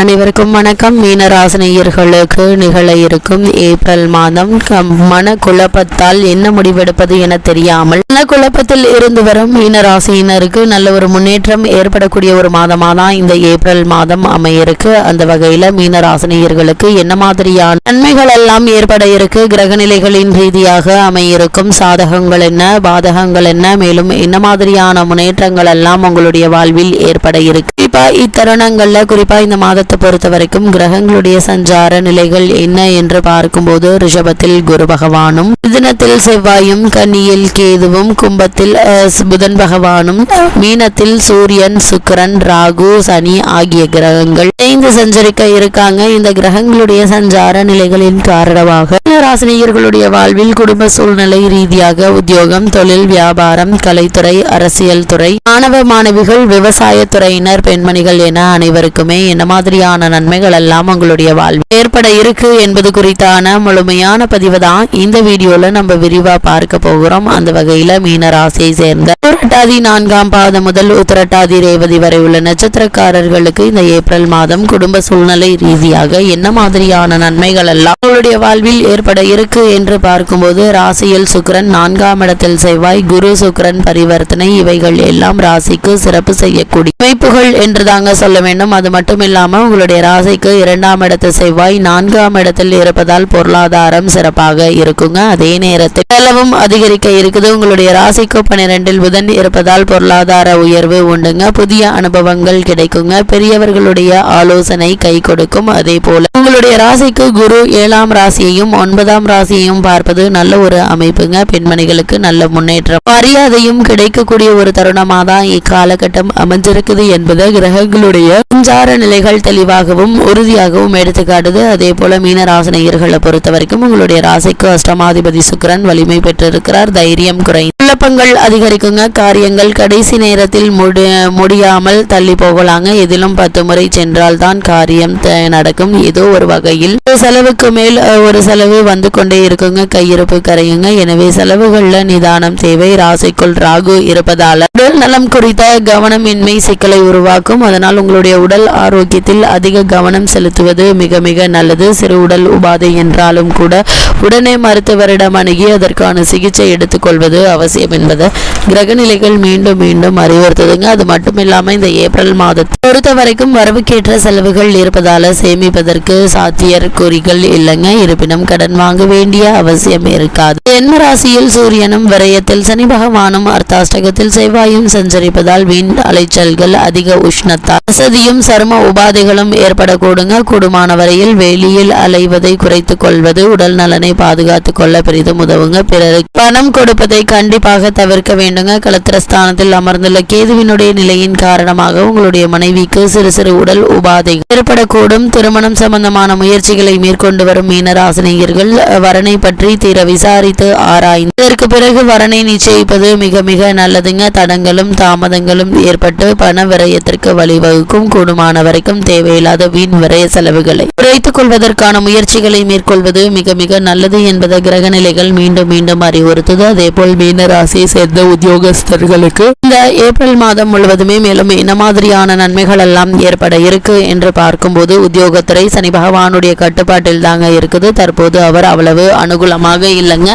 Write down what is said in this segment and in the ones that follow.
அனைவருக்கும் வணக்கம். மீனராசினியர்களுக்கு நிகழ இருக்கும் ஏப்ரல் மாதம் மன குழப்பத்தால் என்ன முடிவெடுப்பது என தெரியாமல் மனக்குழப்பத்தில் இருந்து வரும் மீனராசியினருக்கு நல்ல ஒரு முன்னேற்றம் ஏற்படக்கூடிய ஒரு மாதமாக தான் இந்த ஏப்ரல் மாதம் அமையிருக்கு. அந்த வகையில மீனராசினியர்களுக்கு என்ன மாதிரியான நன்மைகள் எல்லாம் ஏற்பட இருக்கு, கிரகநிலைகளின் ரீதியாக அமையிருக்கும் சாதகங்கள் என்ன, பாதகங்கள் என்ன, மேலும் என்ன மாதிரியான முன்னேற்றங்கள் எல்லாம் உங்களுடைய வாழ்வில் ஏற்பட இருக்கு. குறிப்பா இத்தருணங்கள்ல குறிப்பா இந்த மாதத்தை பொறுத்த வரைக்கும் கிரகங்களுடைய சஞ்சார நிலைகள் என்ன என்று பார்க்கும்போது ரிஷபத்தில் குரு பகவானும், மிதுனத்தில் செவ்வாயும், கன்னியில் கேதுவும், கும்பத்தில் புதன் பகவானும், மீனத்தில் சூரியன், சுக்கிரன், ராகு, சனி ஆகிய கிரகங்கள் இணைந்து சஞ்சரிக்க இருக்காங்க. இந்த கிரகங்களுடைய சஞ்சார நிலைகளின் காரணமாக ராசினியர்களுடைய வாழ்வில் குடும்ப சூழ்நிலை ரீதியாக உத்தியோகம், தொழில், வியாபாரம், கலைத்துறை, அரசியல் துறை, மாணவ மாணவிகள், விவசாய துறையினர், பெண்மணிகள் என அனைவருக்குமே என்ன மாதிரியான நன்மைகள் எல்லாம் உங்களுடைய வாழ்வில் ஏற்பட இருக்கு என்பது குறித்தான முழுமையான பதிவு தான் இந்த வீடியோல நம்ம விரிவா பார்க்க போகிறோம். அந்த வகையில மீன ராசியை சேர்ந்த உத்திரட்டாதி 4ஆம் பாதம் முதல் உத்திரட்டாதி ரேவதி வரை உள்ள நட்சத்திரக்காரர்களுக்கு இந்த ஏப்ரல் மாதம் குடும்ப சூழ்நிலை ரீதியாக என்ன மாதிரியான நன்மைகள் எல்லாம் உங்களுடைய வாழ்வில் ஏற்பட இருக்கு என்று பார்க்கும்போது ராசியில் சுக்கிரன், 4ஆம் இடத்தில் செவ்வாய், குரு சுக்கிரன் பரிவர்த்தனை இவைகள் எல்லாம் ராசிக்கு சிறப்பு செய்யக்கூடிய அமைப்புகள் என்று தாங்க சொல்ல வேண்டும். அது மட்டும் இல்லாம உங்களுடைய ராசிக்கு 2ஆம் இடத்து செவ்வாய் 4ஆம் இடத்தில் இருப்பதால் பொருளாதாரம் சிறப்பாக இருக்குங்க. அதே நேரத்தில் செலவும் அதிகரிக்க இருக்குது. உங்களுடைய ராசிக்கு 12இல் புதன் இருப்பதால் பொருளாதார உயர்வு உண்டுங்க. புதிய அனுபவங்கள் கிடைக்குங்க. பெரியவர்களுடைய ஆலோசனை கை கொடுக்கும். அதே போல உங்களுடைய ராசிக்கு குரு 7ஆம் ராசியையும் 9ஆம் ராசியையும் பார்ப்பது நல்ல ஒரு அமைப்புங்க. பெண்மணிகளுக்கு நல்ல முன்னேற்றம், மரியாதையும் கிடைக்கக்கூடிய ஒரு தருணமாக தான் இக்காலகட்டம் அமைஞ்சிருக்குது என்பது கிரகங்களுடைய சஞ்சார நிலைகள் தெளிவாகவும் உறுதியாகவும் எடுத்துக்காட்டுது. அதே போல மீனராசினியர்களை பொறுத்த வரைக்கும் உங்களுடைய ராசிக்கு அஷ்டமாதிபதி சுக்கிரன் வலிமை பெற்றிருக்கிறார். தைரியம் குறையும், குழப்பங்கள் அதிகரிக்குங்க. காரியங்கள் கடைசி நேரத்தில் முடியாமல் தள்ளி போகலாங்க. எதிலும் 10 முறை சென்றால் தான் காரியம் நடக்கும். ஏதோ ஒரு வகையில் செலவுக்கு மேல் ஒரு செலவு வந்து கொண்டே இருக்குங்க. கையிருப்பு கரையுங்க. எனவே செலவுகள்ல நிதானம் தேவை. ராசிக்குள் ராகு இருப்பதால உடல் நலம் குறித்த கவனமின்மை சிக்கலை உருவாக்கும். அதனால் உங்களுடைய உடல் ஆரோக்கியத்தில் அதிக கவனம் செலுத்துவது மிக மிக நல்லது. சிறு உடல் உபாதை என்றாலும் கூட உடனே மருத்துவரிடம் அணுகி அதற்கான சிகிச்சை எடுத்துக்கொள்வது அவசியம் என்பதை கிரகநிலைகள் மீண்டும் மீண்டும் அறிவுறுத்துதுங்க. அது மட்டும் இல்லாம இந்த ஏப்ரல் மாதத்தை பொறுத்த வரைக்கும் வரவுக்கேற்ற செலவுகள் இருப்பதால சேமிப்பதற்கு சாத்தியக்கூறிகள் இல்லைங்க. இருப்பினும் கடன் வாங்க வேண்டிய அவசியம் இருக்காது. ஜென்ம ராசியில் சூரியனும், விரயத்தில் சனி பகவானும், அர்த்தாஷ்டகத்தில் செவ்வாயும் சஞ்சரிப்பதால் வீண் அலைச்சல்கள், அதிக உஷ்ணத்தால் வசதியும் சரும உபாதைகளும் ஏற்படக்கூடுங்க. கூடுமான வரையில் வெளியில் அலைவதை குறைத்துக் கொள்வது உடல் நலனை பாதுகாத்துக் கொள்ள பெரிதும் உதவுங்க. பிறருக்கு பணம் கொடுப்பதை கண்டிப்பாக தவிர்க்க வேண்டுங்க. களத்திரஸ்தானத்தில் அமர்ந்துள்ள கேதுவினுடைய நிலையின் காரணமாக உங்களுடைய மனைவிக்கு சிறு சிறு உடல் உபாதைகள் ஏற்படக்கூடும். திருமணம் சம்பந்தமான முயற்சிகளை மேற்கொண்டு வரும் மீனராசினியர்கள் வரனை பற்றி தீர விசாரித்து ஆராய்ந்து இதற்கு பிறகு வரனை நிச்சயிப்பது மிக மிக நல்லதுங்க. தடங்களும் தாமதங்களும் ஏற்பட்டு பண விரயத்திற்கு வழிவகுக்கும். கூடுமான வரைக்கும் தேவையில்லாத வீண் விரய செலவுகளை குறைத்துக் கொள்வதற்கான முயற்சிகளை மேற்கொள்வது மிக மிக நல்லது என்பதை கிரகநிலைகள் மீண்டும் மீண்டும் அறிவுறுத்துது. அதே போல் மீன ராசியை சேர்ந்த உத்தியோகஸ்தர்களுக்கு இந்த ஏப்ரல் மாதம் முழுவதுமே மேலும் என்ன மாதிரியான நன்மைகள் எல்லாம் ஏற்பட இருக்கு என்று பார்க்கும்போது உத்தியோகத்துறை சனி பகவானுடைய கட்டுப்பாட்டில் தாங்க இருக்குது. தற்போது அவர் அவ்வளவு அனுகூலமாக இல்லைங்க.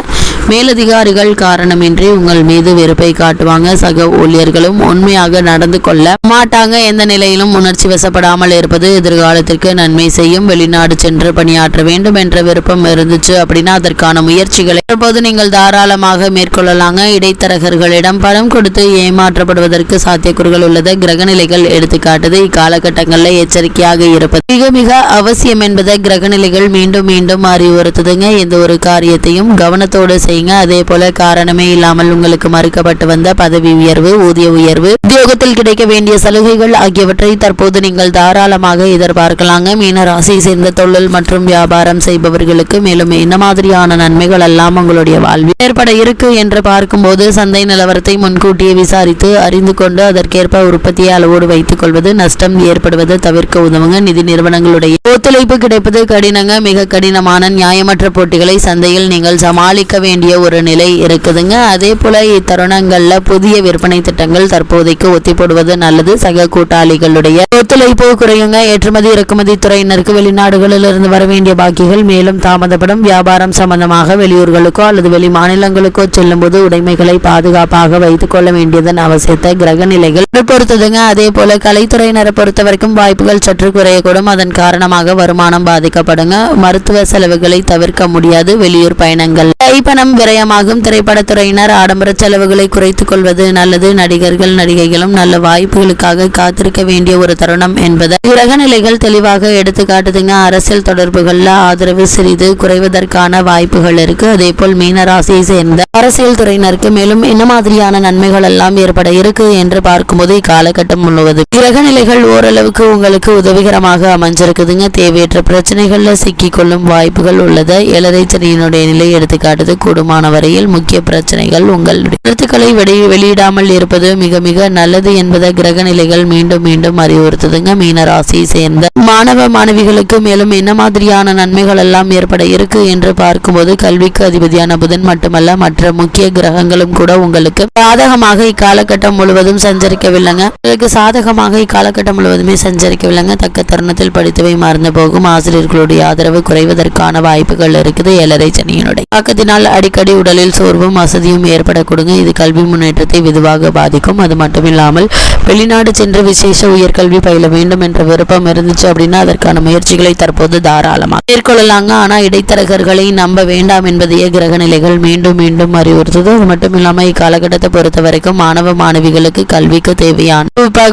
மேலதிகாரிகள் காரணமின்றி உங்கள் மீது வெறுப்பை காட்டுவாங்க. சக ஊழியர்களும் உண்மையாக நடந்து கொள்ள மாட்டாங்க. எந்த நிலையிலும் உணர்ச்சி வசப்படாமல் இருப்பது எதிர்காலத்திற்கு நன்மை செய்யும். வெளிநாடு சென்று பணியாற்ற வேண்டும் என்ற விருப்பம் இருந்துச்சு அப்படின்னா அதற்கான முயற்சிகளை தற்போது நீங்கள் தாராளமாக மேற்கொள்ளலாங்க. இடைத்தரகர்களிடம் பணம் கொடுத்து ஏமாற்றப்படுவதற்கு சாத்தியக்கூறுகள் உள்ளது கிரகநிலைகள் எடுத்துக்காட்டுது. இக்காலகட்டங்களில் எச்சரிக்கையாக இருப்பது மிக மிக அவசியம் என்பதை கிரகநிலைகள் மீண்டும் மீண்டும் அறிவுறுத்துதுங்க. எந்த ஒரு காரியத்தையும் கவனத்தோடு செய்யுங்க. அதே போல காரணமே இல்லாமல் உங்களுக்கு மறுக்கப்பட்டு வந்த பதவி உயர்வு, ஊதிய உயர்வு, உத்தியோகத்தில் கிடைக்க வேண்டிய சலுகைகள் ஆகியவற்றை தற்போது நீங்கள் தாராளமாக எதிர்பார்க்கலாங்க. மீன ராசியை சேர்ந்த தொழில் மற்றும் வியாபாரம் செய்பவர்களுக்கு மேலும் என்ன மாதிரியான நன்மைகள் எல்லாம் உங்களுடைய வாழ்வில் ஏற்பட இருக்கு என்று பார்க்கும்போது சந்தை நிலவரத்தை முன்கூட்டியே விசாரித்து அறிந்து கொண்டு அதற்கேற்ப உற்பத்தியை அளவோடு வைத்துக் கொள்வது நஷ்டம் ஏற்படுவது தவிர்க்க உதவுங்க. நிதி நிறுவனங்களுடைய ஒத்துழைப்பு கிடைப்பது கடினங்க. மிக கடினமான நியாயமற்ற போட்டிகளை சந்தையில் நீங்கள் சமாளிக்க வேண்டிய வேண்டிய ஒரு நிலை இருக்குதுங்க. அதே போல இத்தருணங்கள்ல புதிய விற்பனை திட்டங்கள் தற்போதைக்கு ஒத்தி போடுவது நல்லது. சக கூட்டாளிகளுடைய ஒத்துழைப்பு குறையுங்க. ஏற்றுமதி இறக்குமதி துறையினருக்கு வெளிநாடுகளில் இருந்து வர வேண்டிய பாக்கிகள் மேலும் தாமதப்படும். வியாபாரம் சம்பந்தமாக வெளியூர்களுக்கோ அல்லது வெளி மாநிலங்களுக்கோ செல்லும் போது உடைமைகளை பாதுகாப்பாக வைத்துக் கொள்ள வேண்டியதன் அவசியத்தை கிரக நிலைகள் பொறுத்ததுங்க. அதே போல கலைத்துறையினரை பொறுத்த வரைக்கும் வாய்ப்புகள் சற்று குறையக்கூடும். அதன் காரணமாக வருமானம் பாதிக்கப்படுங்க. மருத்துவ செலவுகளை தவிர்க்க முடியாது. வெளியூர் பயணங்கள் கைப்பணம் விரயமாகும். திரைப்படத்துறையினர் ஆடம்பர செலவுகளை குறைத்துக் கொள்வது நல்லது. நடிகர்கள் நடிகைகளும் நல்ல வாய்ப்புகளுக்காக காத்திருக்க வேண்டிய ஒரு தருணம் என்பதை கிரக நிலைகள் தெளிவாக எடுத்து காட்டுதுங்க. அரசியல் தொடர்புகள்ல ஆதரவு சிறிது குறைவதற்கான வாய்ப்புகள் இருக்கு. அதே போல் மீனராசியை சேர்ந்த அரசியல் துறையினருக்கு மேலும் என்ன மாதிரியான நன்மைகள் எல்லாம் ஏற்பட இருக்கு என்று பார்க்கும்போது இக்காலகட்டம் முழுவதும் கிரக நிலைகள் ஓரளவுக்கு உங்களுக்கு உதவிகரமாக அமைஞ்சிருக்குதுங்க. தேவையற்ற பிரச்சனைகள்ல சிக்கிக் கொள்ளும் வாய்ப்புகள் உள்ளது. ஏழரை சனியினுடைய நிலை எடுத்துக்காட்டுது. கூடுமான வரையில் முக்கிய பிரச்சனைகள் உங்களுடைய கருத்துக்களை வெளியிடாமல் இருப்பது மிக மிக நல்லது என்பதை கிரக நிலைகள் மீண்டும் மீண்டும் அறிவுறுத்துதுங்க. மீனராசியை சேர்ந்த மாணவ மாணவிகளுக்கு மேலும் என்ன மாதிரியான நன்மைகள் எல்லாம் ஏற்பட இருக்கு என்று பார்க்கும்போது கல்விக்கு அதிபதியான புதன் மட்டுமல்ல மற்ற முக்கிய கிரகங்களும் கூட உங்களுக்கு சாதகமாக இக்காலகட்டம் முழுவதும் சஞ்சரிக்கவில்லைங்க. உங்களுக்கு சாதகமாக இக்காலகட்டம் முழுவதுமே சஞ்சரிக்கவில்லைங்க. தக்க தருணத்தில் படித்தவை மறந்து போகும். ஆசிரியர்களுடைய ஆதரவு குறைவதற்கான வாய்ப்புகள் இருக்குது. ஏழரை சனியினுடைய தாக்கத்தினால் அடிக்கடி உடலில் சோர்வும் வசதியும் ஏற்படக்கூடுங்க. இது கல்வி முன்னேற்றத்தை வெகுவாக பாதிக்கும். அது மட்டும் இல்லாமல் வெளிநாடு சென்று விசேஷ உயர்கல்வி பயில வேண்டும் என்ற விருப்பம் இருந்துச்சு அப்படின்னா அதற்கான முயற்சிகளை தற்போது தாராளமாக மேற்கொள்ளலாங்க. ஆனா இடைத்தரகர்களை நம்ப வேண்டாம் என்பதையே கிரக நிலைகள் மீண்டும் மீண்டும் அறிவுறுத்துது. அது மட்டும் இல்லாமல் இக்காலகட்டத்தை பொறுத்த வரைக்கும் மாணவ மாணவிகளுக்கு கல்விக்கு தேவையான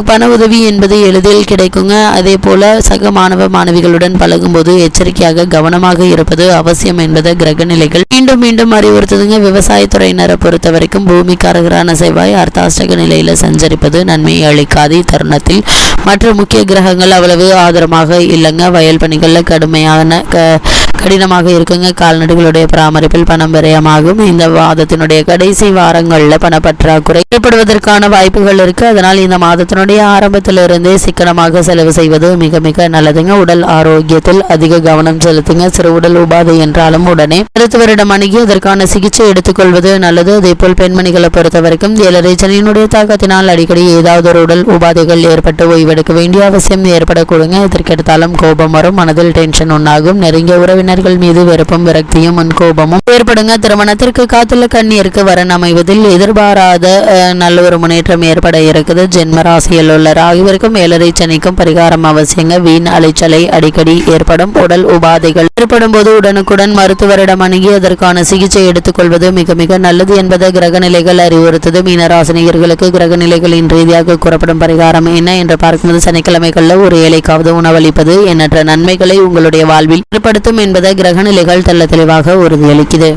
பண உதவி என்பது எளிதில் கிடைக்குங்க. அதே போல சக மாணவ மாணவிகளுடன் பழகும் போது எச்சரிக்கையாக கவனமாக இருப்பது அவசியம் என்பதை கிரக நிலைகள் மீண்டும் மீண்டும் அறிவுறுத்துதுங்க. விவசாயத்துறையினரை பொறுத்த வரைக்கும் பூமிக்காரகரான செவ்வாய் அர்த்தாஷ்டக நிலையில சஞ்சரிப்பது நன்மையை அளிக்காது. தருணத்தில் மற்ற முக்கிய கிரகங்கள் அவ்வளவு ஆதரமாக இல்லைங்க. வயல் பணிகள்ல கடினமாக இருக்குங்க. கால்நடைகளுடைய பராமரிப்பில் பணம் விரயமாகும். இந்த மாதத்தினுடைய கடைசி வாரங்கள்ல பணப்பற்றாக்குறை ஏற்படுவதற்கான வாய்ப்புகள் இருக்கு. அதனால் இந்த மாதத்தினுடைய ஆரம்பத்திலிருந்தே சிக்கனமாக செலவு செய்வது மிக மிக நல்லதுங்க. உடல் ஆரோக்கியத்தில் அதிக கவனம் செலுத்துங்க. சிறு உடல் உபாதை என்றாலும் உடனே மருத்துவரிடம் அணுகி அதற்கான சிகிச்சை எடுத்துக்கொள்வது நல்லது. அதே போல் பெண்மணிகளை பொறுத்த வரைக்கும் ஏழரை சனியினுடைய தாக்கத்தினால் அடிக்கடி ஏதாவது ஒரு உடல் உபாதைகள் ஏற்பட்டு ஓய்வெடுக்க வேண்டிய அவசியம் ஏற்படக்கூடுங்க. இதற்கெடுத்தாலும் கோபம் வரும். மனதில் டென்ஷன் உண்டாகும். நெருங்கிய உறவினர்கள் மீது வெறுப்பும் விரக்தியும் முன்கோபமும் ஏற்படுங்க. திருமணத்திற்கு காத்துள்ள கண்ணியருக்கு வரன் அமைவதில் எதிர்பாராத நல்ல ஒரு முன்னேற்றம் ஏற்பட இருக்குது. ஜென்ம ராசியில் உள்ள ராகுவிற்கும் ஏழரை சனிக்கும் பரிகாரம் அவசியங்க. வீண் அலைச்சலை அடிக்கடி ஏற்படும். உடல் உபாதைகள் ஏற்படும் போது உடனுக்குடன் மருத்துவரிடம் அணுகி அதற்கான சிகிச்சை எடுத்துக்கொள்வது மிக மிக நல்லது என்பதை கிரக நிலைகள் அறிவுறுத்தது. மீனராசினியர்களுக்கு கிரக நிலைகளின் ரீதியாக கூறப்படும் பரிகாரம் என்ன என்று பார்க்கும்போது சனிக்கிழமைகள்ல ஒரு ஏழைக்காவது உணவளிப்பது எண்ணற்ற நன்மைகளை உங்களுடைய வாழ்வில் ஏற்படுத்தும் என்பதை கிரக நிலைகள் தெள்ள தெளிவாக உறுதியளிக்குது.